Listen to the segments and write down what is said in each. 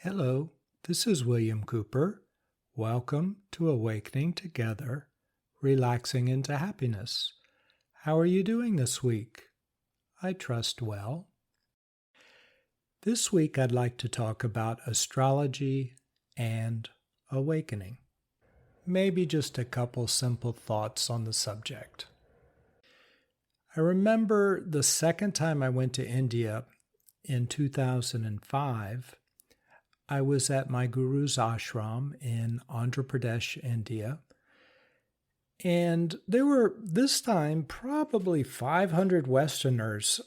Hello, this is William Cooper. Welcome to Awakening Together, Relaxing into Happiness. How are you doing this week? I trust well. This week I'd like to talk about astrology and awakening. Maybe just a couple simple thoughts on the subject. I remember the second time I went to India in 2005. I was at my guru's ashram in Andhra Pradesh, India, and there were this time probably 500 Westerners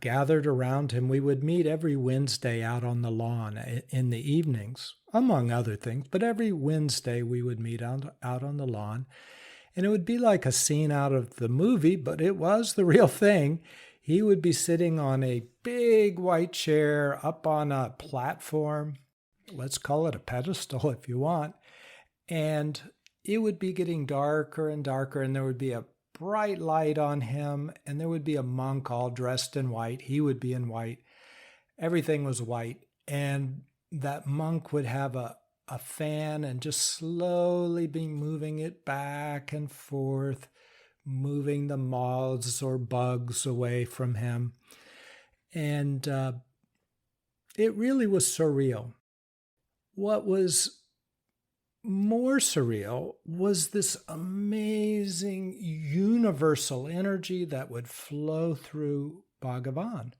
gathered around him. We would meet every Wednesday out on the lawn in the evenings, among other things, but every Wednesday we would meet out on the lawn, and it would be like a scene out of the movie, but it was the real thing. He would be sitting on a big white chair up on a platform. Let's call it a pedestal if you want. And it would be getting darker and darker, and there would be a bright light on him, and there would be a monk all dressed in white. He would be in white. Everything was white. And that monk would have a fan and just slowly be moving it back and forth, moving the moths or bugs away from him. And it really was surreal. What was more surreal was this amazing universal energy that would flow through Bhagavan.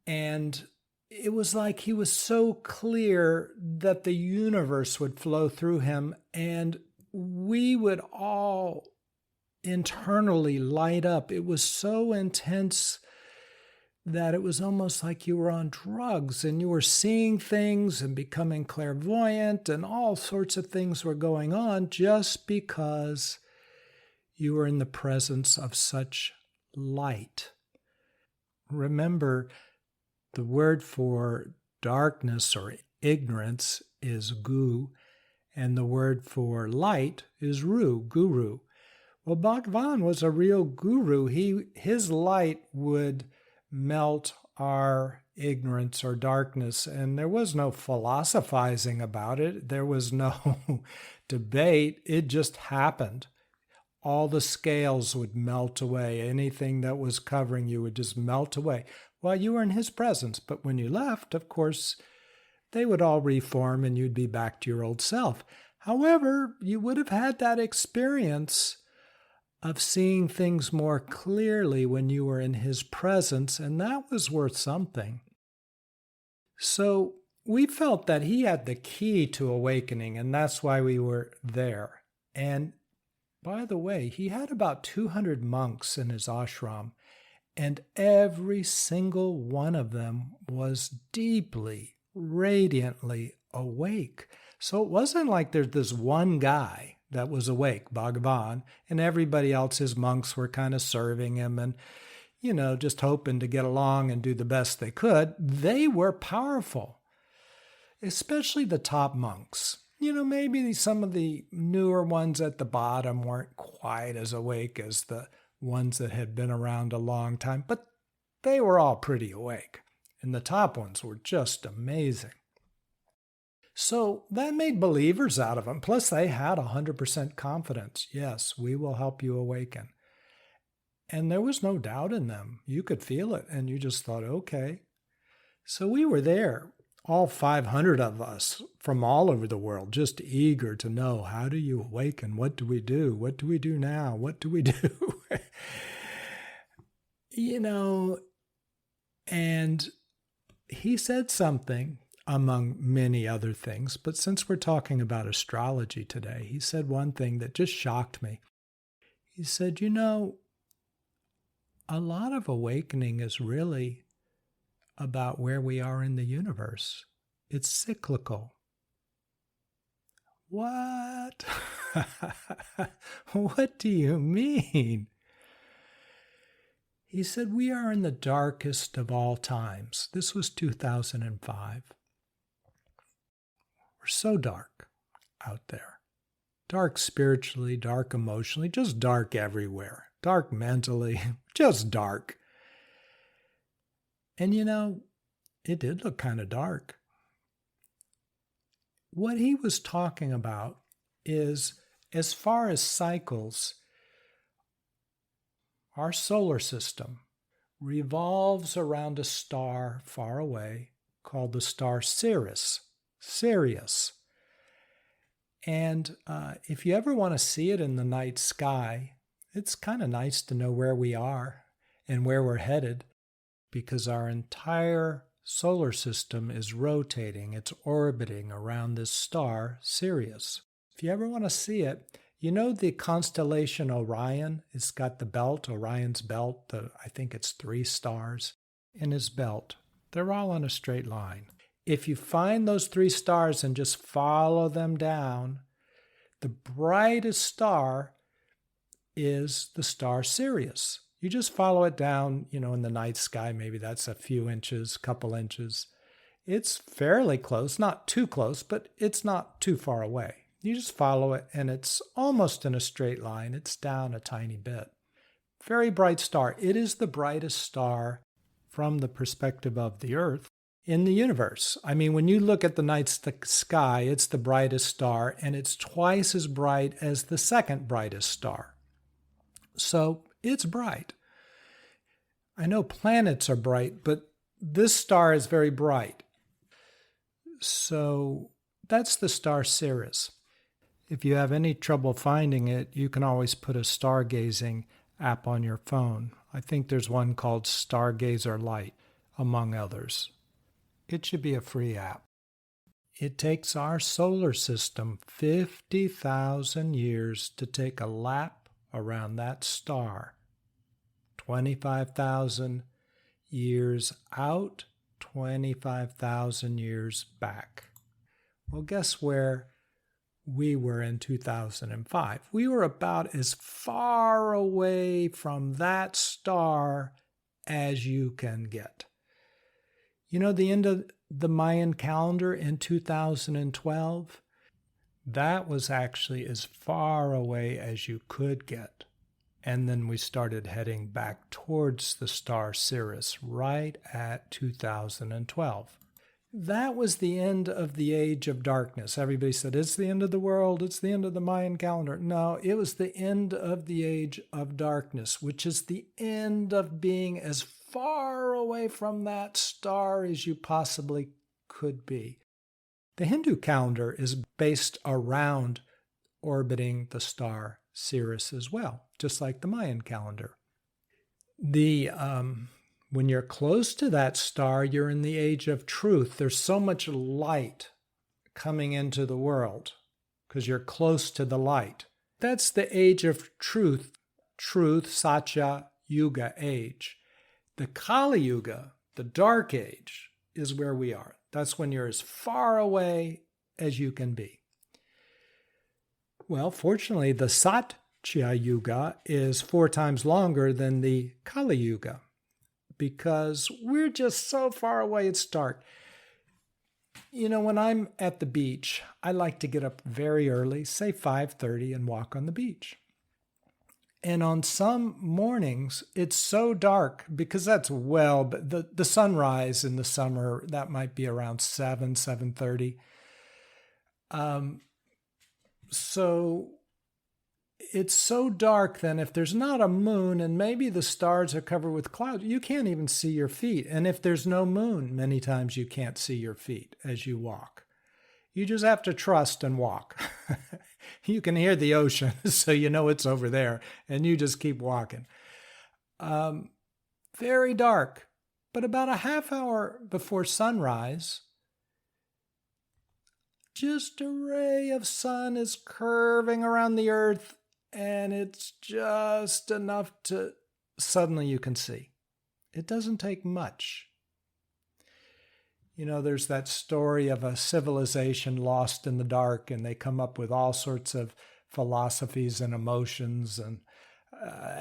And it was like he was so clear that the universe would flow through him, and we would all internally light up. It was so intense that it was almost like you were on drugs and you were seeing things and becoming clairvoyant, and all sorts of things were going on just because you were in the presence of such light. Remember, the word for darkness or ignorance is gu, and the word for light is guru. Well, Bhagavan was a real guru. His light would melt our ignorance or darkness, and there was no philosophizing about it. There was no debate. It just happened. All the scales would melt away. Anything that was covering you would just melt away while you were in his presence. But when you left, of course, they would all reform and you'd be back to your old self. However, you would have had that experience of seeing things more clearly when you were in his presence, and that was worth something. So we felt that he had the key to awakening, and that's why we were there. And by the way, he had about 200 monks in his ashram, and every single one of them was deeply, radiantly awake. So it wasn't like there's this one guy that was awake, Bhagavan, and everybody else, his monks, were kind of serving him and, just hoping to get along and do the best they could. They were powerful, especially the top monks. Maybe some of the newer ones at the bottom weren't quite as awake as the ones that had been around a long time, but they were all pretty awake. And the top ones were just amazing. So that made believers out of them. Plus, they had 100% confidence. Yes, we will help you awaken. And there was no doubt in them. You could feel it, and you just thought, okay. So we were there, all 500 of us from all over the world, just eager to know, how do you awaken? What do we do? What do we do now? What do we do? And he said something, among many other things, but since we're talking about astrology today, he said one thing that just shocked me. He said, a lot of awakening is really about where we are in the universe. It's cyclical. What? What do you mean? He said, we are in the darkest of all times. This was 2005. We're so dark out there. Dark spiritually, dark emotionally, just dark everywhere. Dark mentally, just dark. And it did look kind of dark. what he was talking about is, as far as cycles, our solar system revolves around a star far away called the star Sirius. And if you ever want to see it in the night sky, it's kind of nice to know where we are and where we're headed, because our entire solar system is rotating, it's orbiting around this star, Sirius. If you ever want to see it, you know the constellation Orion? It's got the belt, Orion's belt, I think it's 3 stars in his belt. They're all on a straight line. If you find those 3 stars and just follow them down, the brightest star is the star Sirius. You just follow it down, in the night sky. Maybe that's a few inches, couple inches. It's fairly close, not too close, but it's not too far away. You just follow it, and it's almost in a straight line. It's down a tiny bit. Very bright star. It is the brightest star from the perspective of the Earth in the universe. I mean, when you look at the night sky, it's the brightest star, and it's twice as bright as the second brightest star. So it's bright. I know planets are bright, but this star is very bright. So that's the star Sirius. If you have any trouble finding it, you can always put a stargazing app on your phone. I think there's one called Stargazer Lite, among others. It should be a free app. It takes our solar system 50,000 years to take a lap around that star. 25,000 years out, 25,000 years back. Well, guess where we were in 2005? We were about as far away from that star as you can get. The end of the Mayan calendar in 2012, that was actually as far away as you could get. And then we started heading back towards the star Sirius right at 2012. That was the end of the age of darkness. Everybody said, it's the end of the world, it's the end of the Mayan calendar. No, it was the end of the age of darkness, which is the end of being as far away from that star as you possibly could be. The Hindu calendar is based around orbiting the star Sirius as well, just like the Mayan calendar. When you're close to that star, you're in the age of truth. There's so much light coming into the world because you're close to the light. That's the age of truth, Satya Yuga age. The Kali Yuga, the dark age, is where we are. That's when you're as far away as you can be. Well, fortunately, the Satya Yuga is 4 times longer than the Kali Yuga, because we're just so far away it's dark. When I'm at the beach, I like to get up very early, say 5:30, and walk on the beach. And on some mornings, it's so dark, because that's but the sunrise in the summer, that might be around 7:30. So it's so dark then, if there's not a moon and maybe the stars are covered with clouds, you can't even see your feet. And if there's no moon, many times you can't see your feet as you walk. You just have to trust and walk. You can hear the ocean, so you know it's over there, and you just keep walking. Very dark, but about a half hour before sunrise, just a ray of sun is curving around the earth, and it's just enough to suddenly you can see. It doesn't take much. There's that story of a civilization lost in the dark, and they come up with all sorts of philosophies and emotions and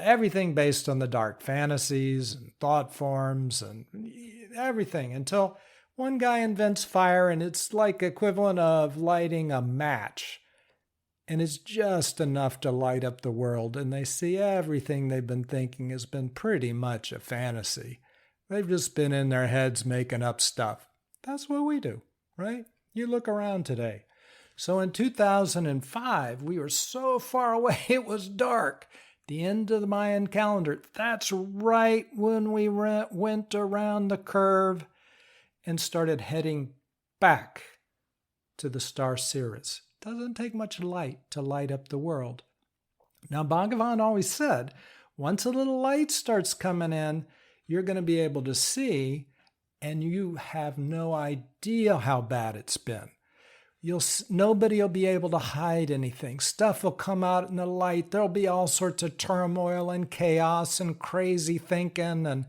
everything based on the dark, fantasies and thought forms and everything, until one guy invents fire, and it's like equivalent of lighting a match. And it's just enough to light up the world, and they see everything they've been thinking has been pretty much a fantasy. They've just been in their heads making up stuff. That's what we do, right? You look around today. So in 2005, we were so far away, it was dark. The end of the Mayan calendar, that's right when we went around the curve and started heading back to the star Sirius. Doesn't take much light to light up the world. Now, Bhagavan always said, once a little light starts coming in, you're going to be able to see, and you have no idea how bad it's been. Nobody will be able to hide anything. Stuff will come out in the light. There'll be all sorts of turmoil and chaos and crazy thinking. And,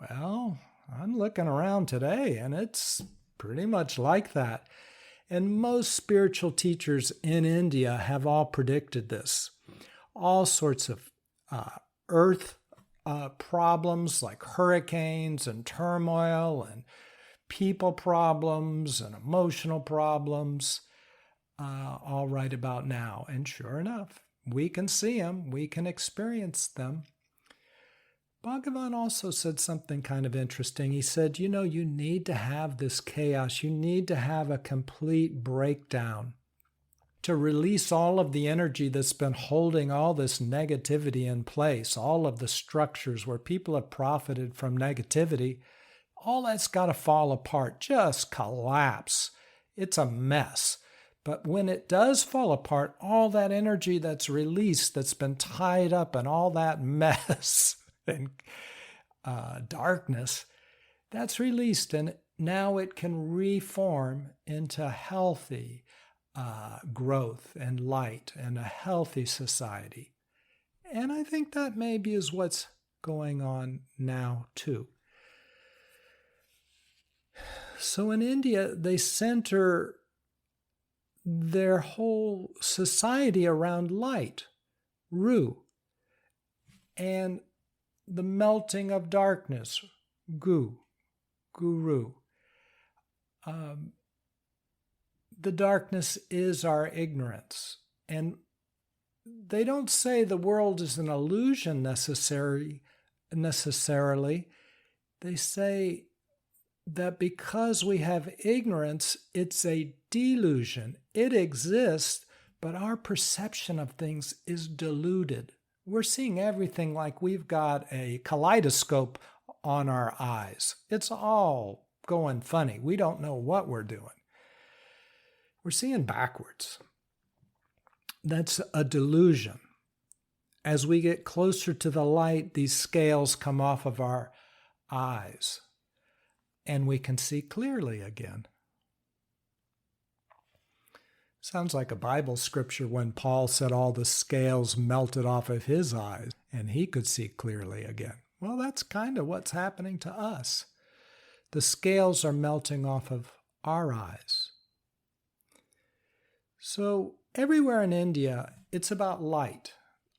well, I'm looking around today, and it's pretty much like that. And most spiritual teachers in India have all predicted this. All sorts of earth problems like hurricanes and turmoil and people problems and emotional problems, all right about now. And sure enough, we can see them, we can experience them. Bhagavan also said something kind of interesting. He said, you need to have this chaos. You need to have a complete breakdown to release all of the energy that's been holding all this negativity in place, all of the structures where people have profited from negativity. All that's got to fall apart, just collapse. It's a mess. But when it does fall apart, all that energy that's released, that's been tied up in all that mess and darkness, that's released, and now it can reform into healthy growth and light and a healthy society. And I think that maybe is what's going on now too. So in India, they center their whole society around light, Ru, and the melting of darkness, Guru. The darkness is our ignorance. And they don't say the world is an illusion necessarily. They say that because we have ignorance, it's a delusion. It exists, but our perception of things is diluted. We're seeing everything like we've got a kaleidoscope on our eyes. It's all going funny. We don't know what we're doing. We're seeing backwards. That's a delusion. As we get closer to the light, these scales come off of our eyes, and we can see clearly again. Sounds like a Bible scripture when Paul said all the scales melted off of his eyes, and he could see clearly again. Well, that's kind of what's happening to us. The scales are melting off of our eyes. So everywhere in India, it's about light.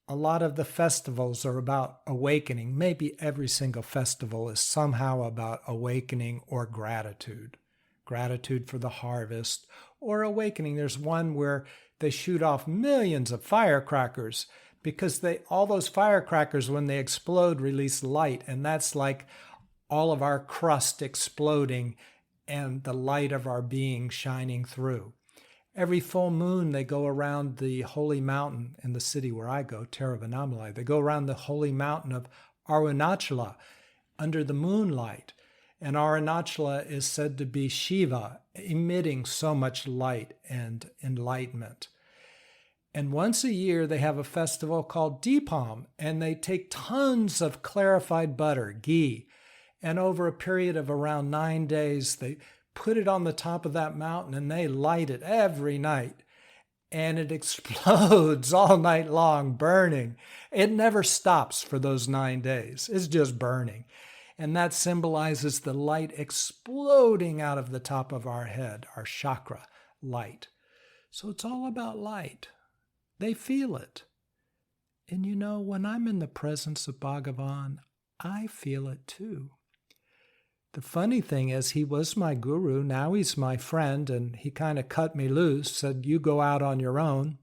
A lot of the festivals are about awakening. Maybe every single festival is somehow about awakening or gratitude. Gratitude for the harvest or awakening. There's one where they shoot off millions of firecrackers because all those firecrackers, when they explode, release light. And that's like all of our crust exploding and the light of our being shining through. Every full moon, they go around the holy mountain in the city where I go, Tiruvannamalai. They go around the holy mountain of Arunachala under the moonlight. And Arunachala is said to be Shiva, emitting so much light and enlightenment. And once a year, they have a festival called Deepam, and they take tons of clarified butter, ghee, and over a period of around 9 days, they put it on the top of that mountain and they light it every night. And it explodes all night long, burning. It never stops for those 9 days. It's just burning. And that symbolizes the light exploding out of the top of our head, our chakra light. So it's all about light. They feel it. And when I'm in the presence of Bhagavan, I feel it too. The funny thing is, he was my guru, now he's my friend, and he kind of cut me loose, said, you go out on your own,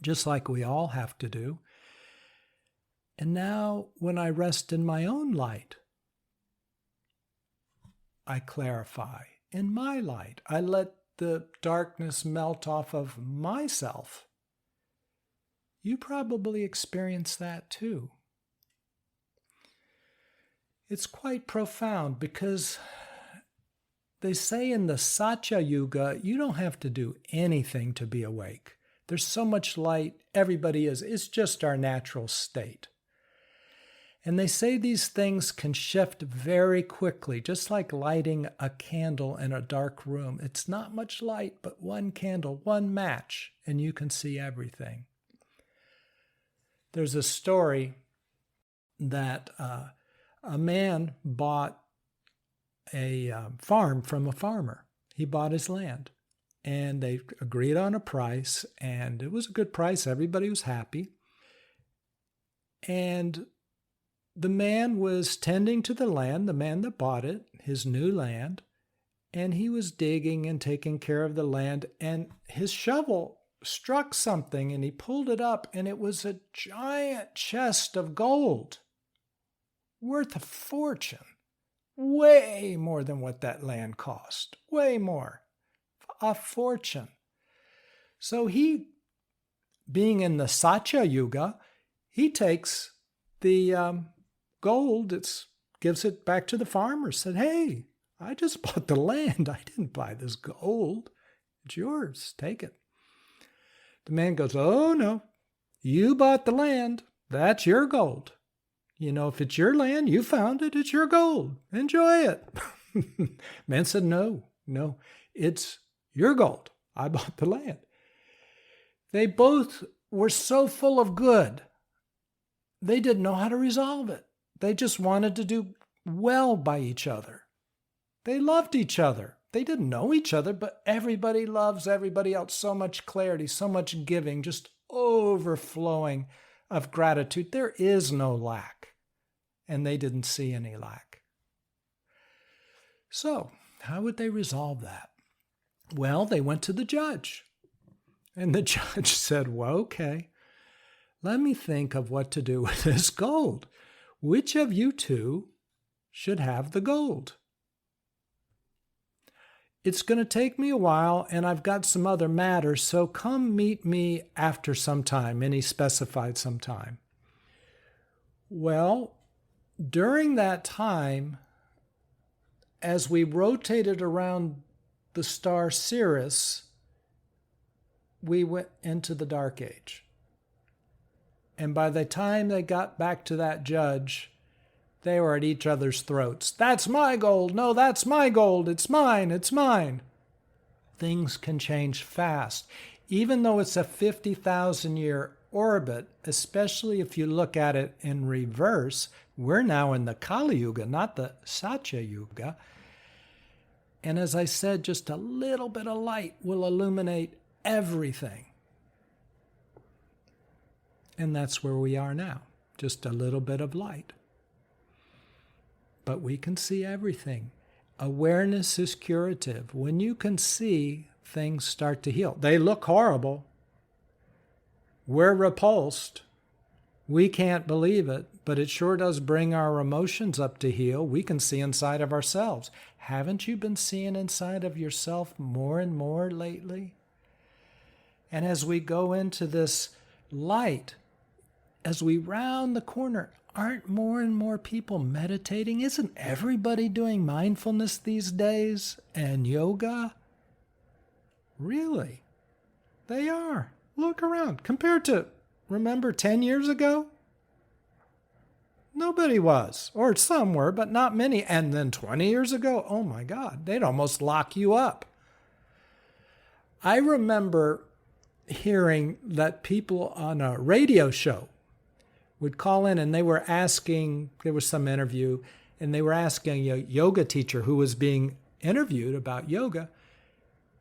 just like we all have to do. And now, when I rest in my own light, I clarify. In my light, I let the darkness melt off of myself. You probably experience that too. It's quite profound because they say in the Satya Yuga, you don't have to do anything to be awake. There's so much light, everybody is. It's just our natural state. And they say these things can shift very quickly, just like lighting a candle in a dark room. It's not much light, but one candle, one match, and you can see everything. There's a story that a man bought a farm from a farmer. He bought his land, and they agreed on a price, and it was a good price. Everybody was happy. And the man was tending to the land, the man that bought it, his new land, and he was digging and taking care of the land, and his shovel struck something, and he pulled it up, and it was a giant chest of gold, worth a fortune, way more than what that land cost, way more, a fortune. So he, being in the Satya Yuga, he takes the gold, gives it back to the farmer, said, "Hey, I just bought the land. I didn't buy this gold. It's yours. Take it." The man goes, "Oh, no, you bought the land. That's your gold. You know, if it's your land, you found it, it's your gold. Enjoy it." Man said, no, it's your gold. I bought the land. They both were so full of good. They didn't know how to resolve it. They just wanted to do well by each other. They loved each other. They didn't know each other, but everybody loves everybody else. So much clarity, so much giving, just overflowing of gratitude. There is no lack. And they didn't see any lack. So, how would they resolve that? Well, they went to the judge. And the judge said, "Well, okay, let me think of what to do with this gold. Which of you two should have the gold? It's going to take me a while, and I've got some other matters, so come meet me after some time." And he specified some time. Well, during that time, as we rotated around the star Sirius, we went into the dark age. And by the time they got back to that judge, they were at each other's throats. "That's my gold. No, that's my gold. It's mine. It's mine." Things can change fast. Even though it's a 50,000-year orbit, especially if you look at it in reverse, we're now in the Kali Yuga, not the Satya Yuga. And as I said, just a little bit of light will illuminate everything. And that's where we are now, just a little bit of light. But we can see everything. Awareness is curative. When you can see, things start to heal. They look horrible. We're repulsed. We can't believe it, but it sure does bring our emotions up to heal. We can see inside of ourselves. Haven't you been seeing inside of yourself more and more lately? And as we go into this light, as we round the corner, aren't more and more people meditating? Isn't everybody doing mindfulness these days and yoga? Really? They are. Look around. Compared to, remember, 10 years ago? Nobody was. Or some were, but not many. And then 20 years ago, oh my God, they'd almost lock you up. I remember hearing that people on a radio show would call in and they were asking, there was some interview, and they were asking a yoga teacher who was being interviewed about yoga,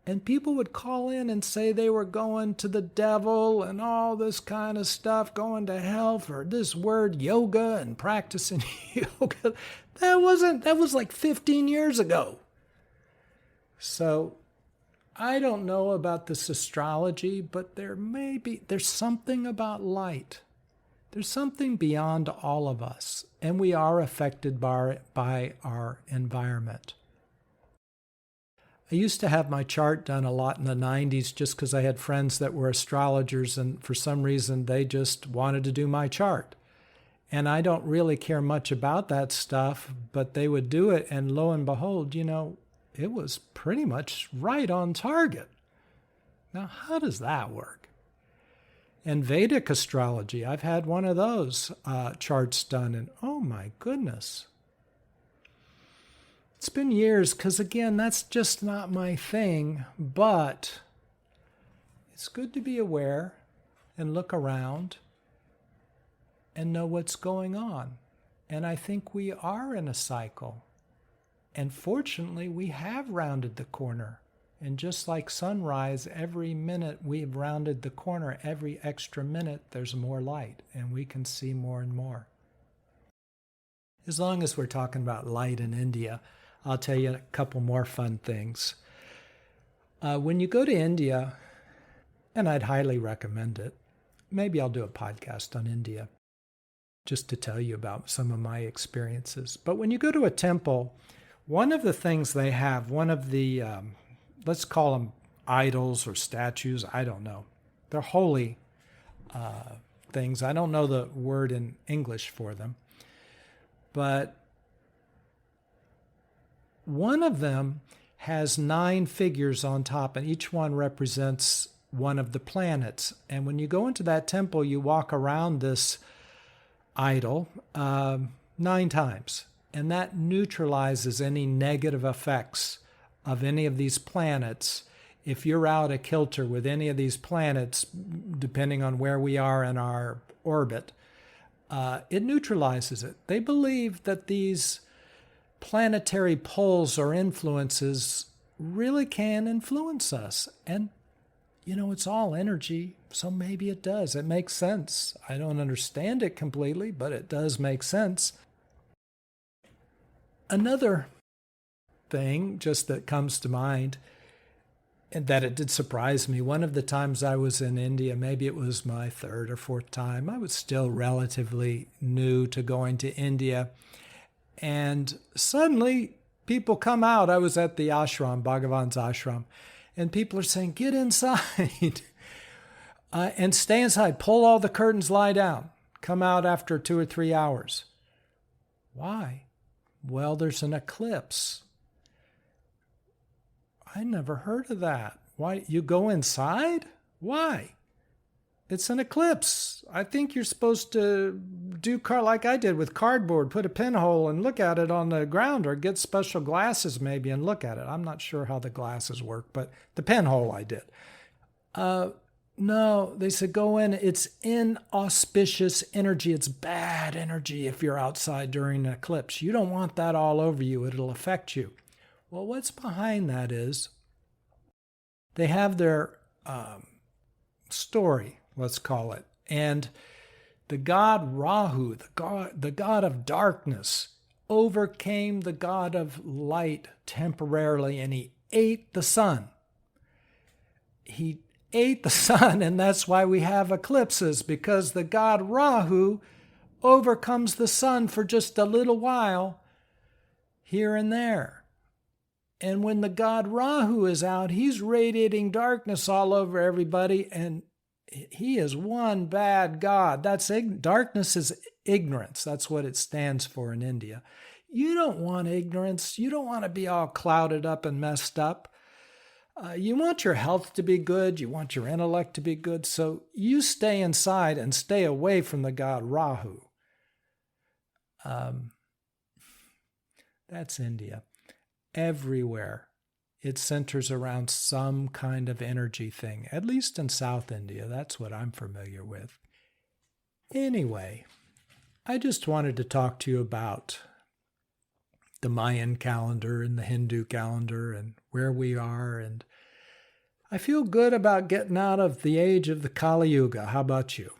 and people would call in and say they were going to the devil and all this kind of stuff, going to hell for this word yoga and practicing yoga. That was like 15 years ago. So I don't know about this astrology, but there's something about light. There's something beyond all of us, and we are affected by our environment. I used to have my chart done a lot in the 90s just because I had friends that were astrologers, and for some reason they just wanted to do my chart. And I don't really care much about that stuff, but they would do it, and lo and behold, it was pretty much right on target. Now, how does that work? And Vedic astrology, I've had one of those charts done, and oh my goodness. It's been years because, again, that's just not my thing, but it's good to be aware and look around and know what's going on. And I think we are in a cycle. And fortunately, we have rounded the corner. And just like sunrise, every minute we've rounded the corner, every extra minute there's more light, and we can see more and more. As long as we're talking about light in India, I'll tell you a couple more fun things. When you go to India, and I'd highly recommend it, maybe I'll do a podcast on India just to tell you about some of my experiences. But when you go to a temple, one of the things they have, one of the, let's call them idols or statues, I don't know. They're holy things. I don't know the word in English for them. But one of them has 9 figures on top, and each one represents one of the planets. And when you go into that temple, you walk around this idol 9 times. And that neutralizes any negative effects of any of these planets. If you're out of kilter with any of these planets, depending on where we are in our orbit, it neutralizes it. They believe that these planetary poles or influences really can influence us. And, it's all energy, so maybe it does. It makes sense. I don't understand it completely, but it does make sense. Another thing just that comes to mind, and that it did surprise me, one of the times I was in India, maybe it was my 3rd or 4th time, I was still relatively new to going to India, and suddenly people come out. I was at the ashram, Bhagavan's ashram, and people are saying, get inside and stay inside, pull all the curtains, lie down, come out after 2 or 3 hours. Why? Well, there's an eclipse. I never heard of that. Why? You go inside? Why? It's an eclipse. I think you're supposed to do like I did with cardboard, put a pinhole and look at it on the ground, or get special glasses maybe and look at it. I'm not sure how the glasses work, but the pinhole I did. No, they said go in. It's inauspicious energy. It's bad energy if you're outside during an eclipse. You don't want that all over you. It'll affect you. Well, what's behind that is they have their story, let's call it. And the god Rahu, the god of darkness, overcame the god of light temporarily, and he ate the sun. He ate the sun, and that's why we have eclipses, because the god Rahu overcomes the sun for just a little while here and there. And when the god Rahu is out, he's radiating darkness all over everybody, and he is one bad god. Darkness is ignorance. That's what it stands for in India. You don't want ignorance. You don't want to be all clouded up and messed up. You want your health to be good. You want your intellect to be good. So you stay inside and stay away from the god Rahu. That's India. Everywhere it centers around some kind of energy thing, at least in South India. That's what I'm familiar with. Anyway, I just wanted to talk to you about the Mayan calendar and the Hindu calendar and where we are. And I feel good about getting out of the age of the Kali Yuga. How about you?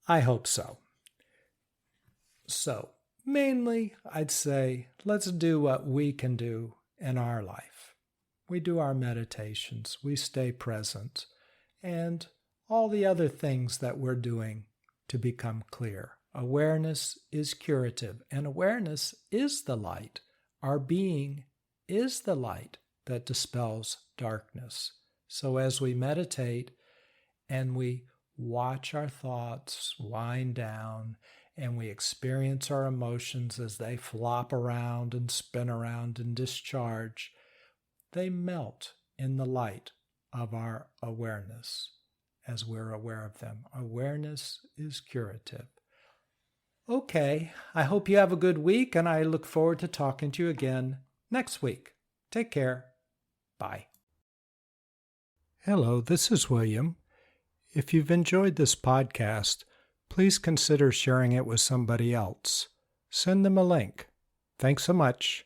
I hope so. So, mainly, I'd say, let's do what we can do in our life. We do our meditations, we stay present, and all the other things that we're doing to become clear. Awareness is curative, and awareness is the light. Our being is the light that dispels darkness. So as we meditate and we watch our thoughts wind down and we experience our emotions as they flop around and spin around and discharge, they melt in the light of our awareness as we're aware of them. Awareness is curative. Okay, I hope you have a good week, and I look forward to talking to you again next week. Take care. Bye. Hello, this is William. If you've enjoyed this podcast, please consider sharing it with somebody else. Send them a link. Thanks so much.